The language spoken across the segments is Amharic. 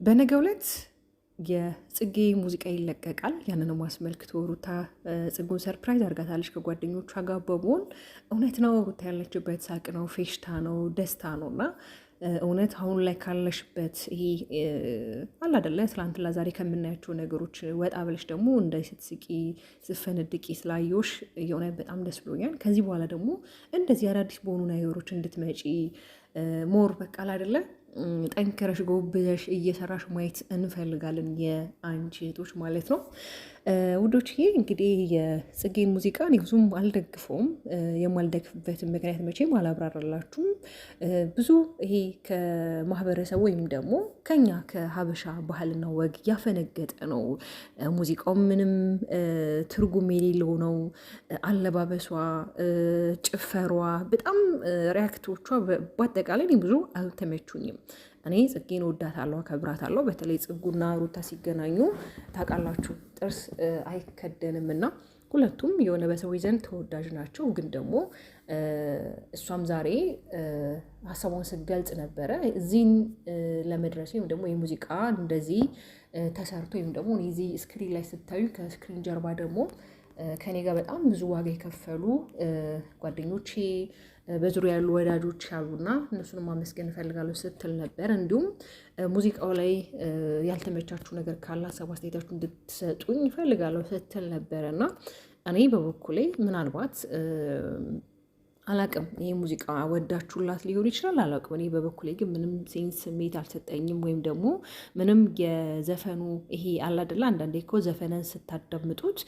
በነገው ዕለት የጽጌ ሙዚቃ ይለቀቃል። ያንንም አስመልክቶ ሩታ ጽጉን ሰርፕራይዝ አድርጋታለች ከጓደኞቿ ጋር በመሆን እውነት ነው። ሩታ ያለችበት ሳቅ ነው፣ ፌሽታ ነው፣ ደስታ ነው እና እውነት አሁን ላይ ካለሽበት ይሄ አለ አይደለ ትላንትና ዛሬ ከምናያቸው ነገሮች ወጣ ብለሽ ደግሞ እንደ ስትስቂ ስትፈነድቂ ስላየሁሽ የእውነት በጣም ደስ ብሎኛል። ከዚህ በኋላ ደግሞ እንደዚህ አዳዲስ በሆኑ ነገሮች እንድትመጪ ሞር በቃ አይደለ ጠንክረሽ ጎብዘሽ እየሰራሽ ማየት እንፈልጋለን የአንቺ እህቶች ማለት ነው። ውዶችዬ እንግዲህ የጽጌን ሙዚቃ እኔ ብዙም አልደግፈውም። የማልደግፍበትን ምክንያት መቼም አላብራራላችሁም። ብዙ ይሄ ከማህበረሰቡ ወይም ደግሞ ከኛ ከሀበሻ ባህልና ወግ ያፈነገጠ ነው። ሙዚቃው ምንም ትርጉም የሌለው ነው። አለባበሷ፣ ጭፈሯ፣ በጣም ሪያክቶቿ በአጠቃላይ እኔ ብዙ አልተመቹኝም። እኔ ጽጌን ወዳታለሁ፣ አከብራታለሁ። በተለይ ጽጉና ሩታ ሲገናኙ ታውቃላችሁ ጥርስ አይከደንም እና ሁለቱም የሆነ በሰዎች ዘንድ ተወዳጅ ናቸው። ግን ደግሞ እሷም ዛሬ ሀሳቧን ስትገልጽ ነበረ እዚህን ለመድረስ ወይም ደግሞ የሙዚቃ እንደዚህ ተሰርቶ ወይም ደግሞ እዚህ ስክሪን ላይ ስታዩ ከስክሪን ጀርባ ደግሞ ከኔ ጋር በጣም ብዙ ዋጋ የከፈሉ ጓደኞቼ በዙሪያ ያሉ ወዳጆች አሉና እነሱንም ማመስገን እፈልጋለሁ ስትል ነበር። እንዲሁም ሙዚቃው ላይ ያልተመቻችሁ ነገር ካለ ሀሳብ አስተያየታችሁ እንድትሰጡኝ እፈልጋለሁ ስትል ነበረ እና እኔ በበኩሌ ምናልባት አላቅም ይሄ ሙዚቃ ወዳችሁላት ሊሆን ይችላል፣ አላቅም። እኔ በበኩሌ ግን ምንም ሴንስ ስሜት አልሰጠኝም። ወይም ደግሞ ምንም የዘፈኑ ይሄ አለ አይደለ አንዳንዴ እኮ ዘፈንን ስታዳምጡት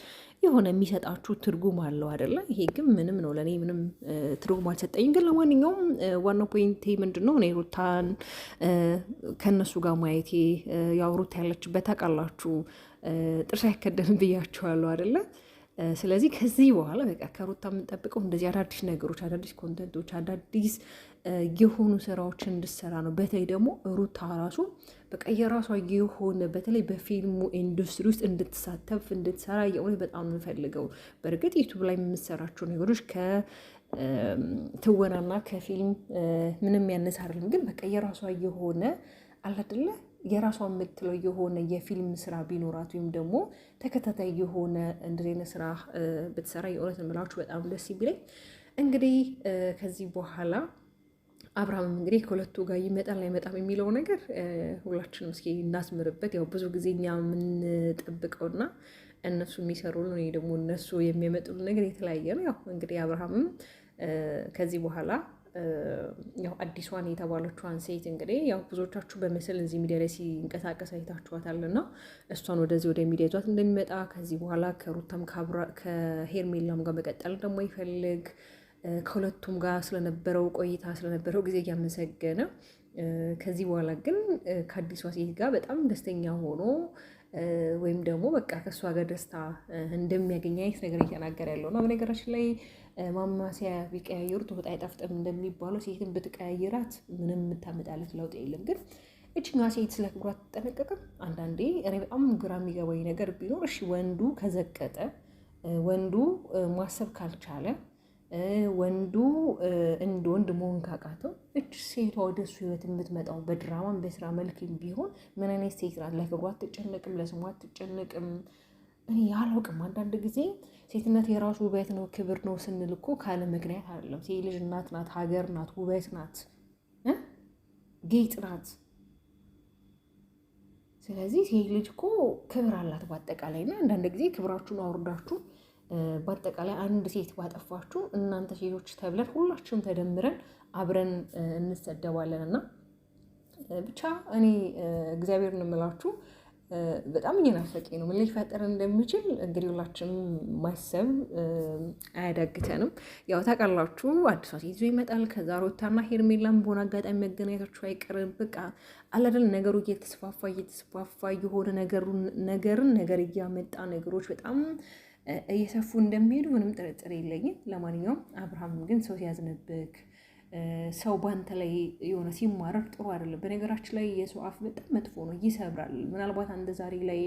የሆነ የሚሰጣችሁ ትርጉም አለው አይደለ? ይሄ ግን ምንም ነው፣ ለእኔ ምንም ትርጉም አልሰጠኝም። ግን ለማንኛውም ዋናው ፖይንቴ ምንድን ነው፣ እኔ ሩታን ከእነሱ ጋር ማየቴ ያው ሩታ ያለችበት ታውቃላችሁ ጥርስ አይከደንም ብያችኋለሁ አይደለ? ስለዚህ ከዚህ በኋላ በቃ ከሩታ የምንጠብቀው እንደዚህ አዳዲስ ነገሮች፣ አዳዲስ ኮንተንቶች፣ አዳዲስ የሆኑ ስራዎችን እንድሰራ ነው። በተለይ ደግሞ ሩታ ራሱ በቃ የራሷ የሆነ በተለይ በፊልሙ ኢንዱስትሪ ውስጥ እንድትሳተፍ እንድትሰራ የሆነ በጣም የምፈልገው። በእርግጥ ዩቱብ ላይ የምሰራቸው ነገሮች ከትወናና ከፊልም ምንም ያነስ አይደለም። ግን በቃ የራሷ የሆነ አላደለ የራሷ የምትለው የሆነ የፊልም ስራ ቢኖራት ወይም ደግሞ ተከታታይ የሆነ እንደዚህ አይነት ስራ ብትሰራ የእውነት የምላችሁ በጣም ደስ ይብለኝ። እንግዲህ ከዚህ በኋላ አብርሃምም እንግዲህ ከሁለቱ ጋር ይመጣል አይመጣም የሚለው ነገር ሁላችንም እስኪ እናስምርበት። ያው ብዙ ጊዜ እኛ የምንጠብቀውና እነሱ የሚሰሩልን ወይ ደግሞ እነሱ የሚያመጡልን ነገር የተለያየ ነው። ያው እንግዲህ አብርሃምም ከዚህ በኋላ ያው አዲሷን የተባለችዋን ሴት እንግዲህ ያው ብዙዎቻችሁ በምስል እዚህ ሚዲያ ላይ ሲንቀሳቀስ አይታችኋታልና እሷን ወደዚህ ወደ ሚዲያ ይዟት እንደሚመጣ ከዚህ በኋላ ከሩታም ከሄርሜላም ጋር መቀጠል እንደማይፈልግ ከሁለቱም ጋር ስለነበረው ቆይታ ስለነበረው ጊዜ እያመሰገነ ከዚህ በኋላ ግን ከአዲሷ ሴት ጋር በጣም ደስተኛ ሆኖ ወይም ደግሞ በቃ ከእሷ ጋር ደስታ እንደሚያገኝ አይነት ነገር እየተናገረ ያለው ነው። በነገራችን ላይ ማማሲያ ቢቀያየሩት ወጥ አይጣፍጥም እንደሚባለው ሴትን ብትቀያየራት ምንም የምታመጣለት ለውጥ የለም። ግን እችኛ ሴት ስለ ክብሯ አትጠነቀቅም። አንዳንዴ እኔ በጣም ግራ የሚገባኝ ነገር ቢኖር እሺ ወንዱ ከዘቀጠ፣ ወንዱ ማሰብ ካልቻለ፣ ወንዱ እንደ ወንድ መሆን ካቃተው እች ሴቷ ወደ እሱ ህይወት የምትመጣው በድራማም በስራ መልክም ቢሆን ምን አይነት ሴት ናት? ለክብሯ አትጨነቅም፣ ለስሟ አትጨነቅም። እኔ አላውቅም። አንዳንድ ጊዜ ሴትነት የራሱ ውበት ነው ክብር ነው ስንል እኮ ካለ ምክንያት አይደለም። ሴት ልጅ እናት ናት፣ ሀገር ናት፣ ውበት ናት፣ ጌጥ ናት። ስለዚህ ሴት ልጅ እኮ ክብር አላት በአጠቃላይ እና አንዳንድ ጊዜ ክብራችሁን አውርዳችሁ በአጠቃላይ አንድ ሴት ባጠፋችሁ እናንተ ሴቶች ተብለን ሁላችንም ተደምረን አብረን እንሰደባለን። እና ብቻ እኔ እግዚአብሔር እንምላችሁ በጣም እየናፈቀኝ ነው። ምን ሊፈጠር እንደሚችል እንግዲህ ሁላችንም ማሰብ አያዳግተንም። ያው ታውቃላችሁ አዲሷ ሴት ይዞ ይመጣል። ከዛ ሩታና ሄርሜላም በሆነ አጋጣሚ መገናኘታችሁ አይቀርም። በቃ አላደል ነገሩ እየተስፋፋ የሆነ ነገር እያመጣ ነገሮች በጣም እየሰፉ እንደሚሄዱ ምንም ጥርጥር የለኝም። ለማንኛውም አብርሃም ግን ሰው ሲያዝንብክ ሰው ባንተ ላይ የሆነ ሲማረር ጥሩ አይደለም። በነገራችን ላይ የሰው አፍ በጣም መጥፎ ነው፣ ይሰብራል። ምናልባት አንድ ዛሬ ላይ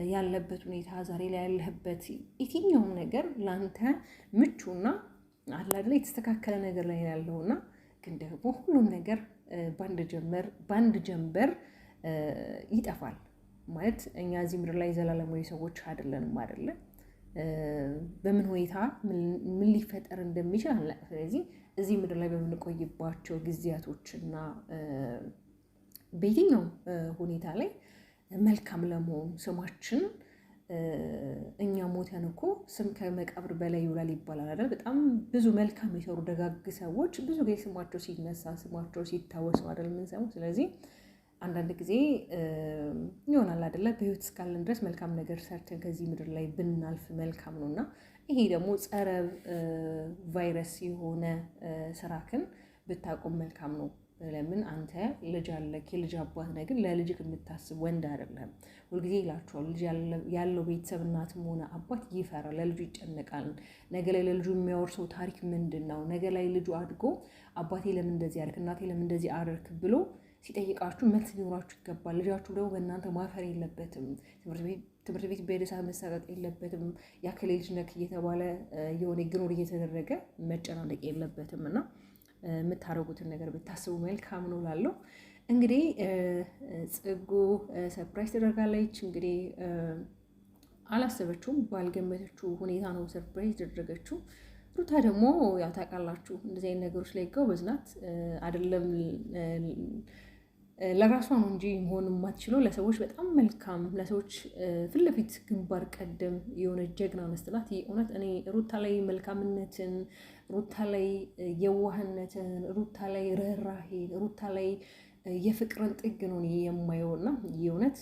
ያለበት ሁኔታ ዛሬ ላይ ያለህበት የትኛውም ነገር ለአንተ ምቹና አላደለ የተስተካከለ ነገር ላይ ያለውና ግን ደግሞ ሁሉም ነገር ባንድ ጀንበር ይጠፋል ማለት እኛ እዚህ ምድር ላይ ዘላለማዊ ሰዎች አይደለንም አይደለ? በምን ሁኔታ ምን ሊፈጠር እንደሚችል አናውቅም። ስለዚህ እዚህ ምድር ላይ በምንቆይባቸው ጊዜያቶችና በየትኛው ሁኔታ ላይ መልካም ለመሆኑ ስማችን እኛ ሞተን እኮ ስም ከመቃብር በላይ ይውላል ይባላል አይደል? በጣም ብዙ መልካም የሰሩ ደጋግ ሰዎች ብዙ ጊዜ ስማቸው ሲነሳ ስማቸው ሲታወስ ነው አይደል የምንሰማው። ስለዚህ አንዳንድ ጊዜ ይሆናል አይደለ? በህይወት እስካለን ድረስ መልካም ነገር ሰርተን ከዚህ ምድር ላይ ብናልፍ መልካም ነው እና ይሄ ደግሞ ጸረ ቫይረስ የሆነ ስራክን ብታቆም መልካም ነው። ለምን አንተ ልጅ አለክ፣ የልጅ አባት ነህ፣ ግን ለልጅክ የምታስብ ወንድ አይደለም። ሁልጊዜ ይላቸዋል ልጅ ያለው ቤተሰብ እናትም ሆነ አባት ይፈራል፣ ለልጁ ይጨነቃል። ነገ ላይ ለልጁ የሚያወርሰው ታሪክ ምንድን ነው? ነገ ላይ ልጁ አድጎ አባቴ ለምን እንደዚህ አደረክ፣ እናቴ ለምን እንደዚህ አደረክ ብሎ ሲጠይቃችሁ መልስ ሊኖራችሁ ይገባል። ልጃችሁ ደግሞ በእናንተ ማፈር የለበትም። ትምህርት ቤት በደሳ መሳቀቅ የለበትም። ያከሌ ልጅ ነክ እየተባለ የሆነ ግኖር እየተደረገ መጨናነቅ የለበትም እና የምታደርጉትን ነገር ብታስቡ መልካም ነው ላለው። እንግዲህ ጽጉ ሰርፕራይዝ ተደርጋለች። እንግዲህ አላሰበችውም፣ ባልገመተችው ሁኔታ ነው ሰርፕራይዝ ተደረገችው። ሩታ ደግሞ ያው ታውቃላችሁ እንደዚህ አይነት ነገሮች ላይ ጎበዝ ናት። አይደለም ለራሷ ነው እንጂ መሆን የማትችለው ለሰዎች በጣም መልካም፣ ለሰዎች ፊት ለፊት ግንባር ቀደም የሆነ ጀግና መስት ናት። እውነት እኔ ሩታ ላይ መልካምነትን፣ ሩታ ላይ የዋህነትን፣ ሩታ ላይ ርህራሄን፣ ሩታ ላይ የፍቅርን ጥግ ነው የማየው እና የእውነት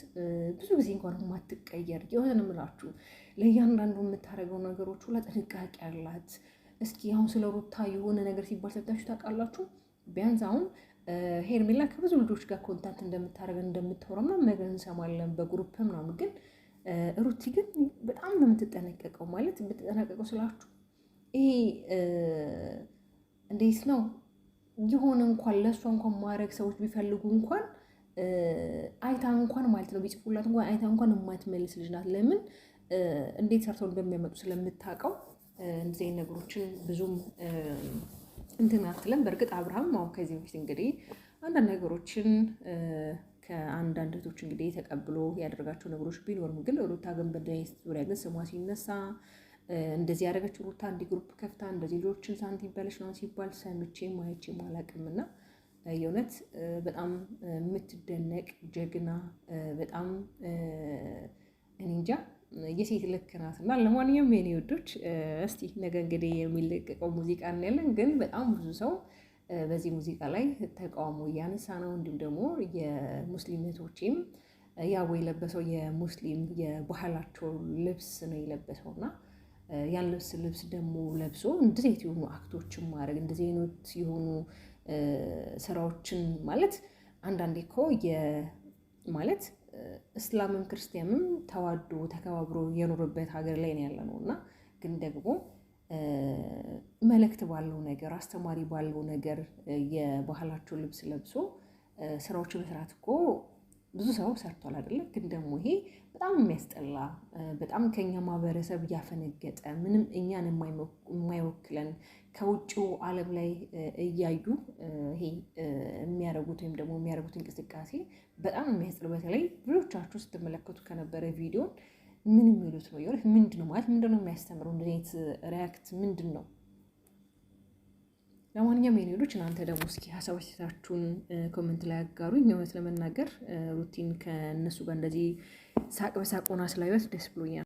ብዙ ጊዜ እንኳን የማትቀየር የሆነ እምላችሁ ለእያንዳንዱ የምታደርገው ነገሮች ሁላ ጥንቃቄ አላት። እስኪ አሁን ስለ ሩታ የሆነ ነገር ሲባል ሰምታችሁ ታውቃላችሁ? ቢያንስ አሁን ሄርሜላ ከብዙ ልጆች ጋር ኮንታክት እንደምታደርግ እንደምታወራ ምናምን ነገር እንሰማለን በግሩፕ ምናምን። ግን ሩቲ ግን በጣም ነው የምትጠነቀቀው። ማለት የምትጠነቀቀው ስላችሁ ይሄ እንዴት ነው የሆነ እንኳን ለእሷ እንኳን ማድረግ ሰዎች ቢፈልጉ እንኳን አይታ እንኳን ማለት ነው ቢጽፉላት እንኳን አይታ እንኳን የማትመልስ ልጅ ናት። ለምን እንዴት ሰርተው እንደሚያመጡ ስለምታውቀው እንደዚህ ነገሮችን ብዙም እንትን አትልም። በእርግጥ አብርሃም አሁን ከዚህ በፊት እንግዲህ አንዳንድ ነገሮችን ከአንዳንድ እህቶች እንግዲህ ተቀብሎ ያደረጋቸው ነገሮች ቢኖርም ግን ሩታ ግን በደንብ ዙሪያ ግን ስሟ ሲነሳ እንደዚህ ያደረገችው ሩታ እንዲህ ግሩፕ ከፍታ እንደዚህ ልጆችን ሳንቲም በለሽ ነው ሲባል ሰምቼም አይቼም አላውቅም እና የእውነት በጣም የምትደነቅ ጀግና፣ በጣም እኔ እንጃ የሴት ልክ ናት። እና ለማንኛውም የኔ ወዶች እስቲ ነገ እንግዲህ የሚለቀቀው ሙዚቃ እናያለን። ግን በጣም ብዙ ሰው በዚህ ሙዚቃ ላይ ተቃውሞ እያነሳ ነው። እንዲሁም ደግሞ የሙስሊም እህቶቼም ያው የለበሰው የሙስሊም የባህላቸው ልብስ ነው የለበሰው እና ያን ልብስ ደግሞ ለብሶ እንደዚህ የሆኑ አክቶችን ማድረግ እንደዚህ አይነት የሆኑ ስራዎችን ማለት አንዳንዴ እኮ ማለት እስላምም ክርስቲያንም ተዋዶ ተከባብሮ የኖርበት ሀገር ላይ ነው ያለ ነው እና ግን ደግሞ መልእክት ባለው ነገር አስተማሪ ባለው ነገር የባህላቸው ልብስ ለብሶ ስራዎችን መስራት እኮ ብዙ ሰው ሰርቷል አይደለ? ግን ደግሞ ይሄ በጣም የሚያስጠላ በጣም ከኛ ማህበረሰብ እያፈነገጠ ምንም እኛን የማይወክለን ከውጭው ዓለም ላይ እያዩ ይሄ የሚያደርጉት ወይም ደግሞ የሚያደርጉት እንቅስቃሴ በጣም የሚያስጠላ። በተለይ ብዙዎቻችሁ ስትመለከቱ ከነበረ ቪዲዮን ምን የሚሉት ነው የሆነ ምንድን ነው ማለት ምንድን ነው የሚያስተምረው? እንደዚህ አይነት ሪያክት ምንድን ነው? ለማንኛውም የኔ ልጆች እናንተ ደግሞ እስኪ ሀሳብ አስተያየታችሁን ኮሜንት ላይ አጋሩኝ። እውነት ለመናገር ሩቲን ከእነሱ ጋር እንደዚህ ሳቅ በሳቅ ሆና ስላየሁት ደስ ብሎኛል።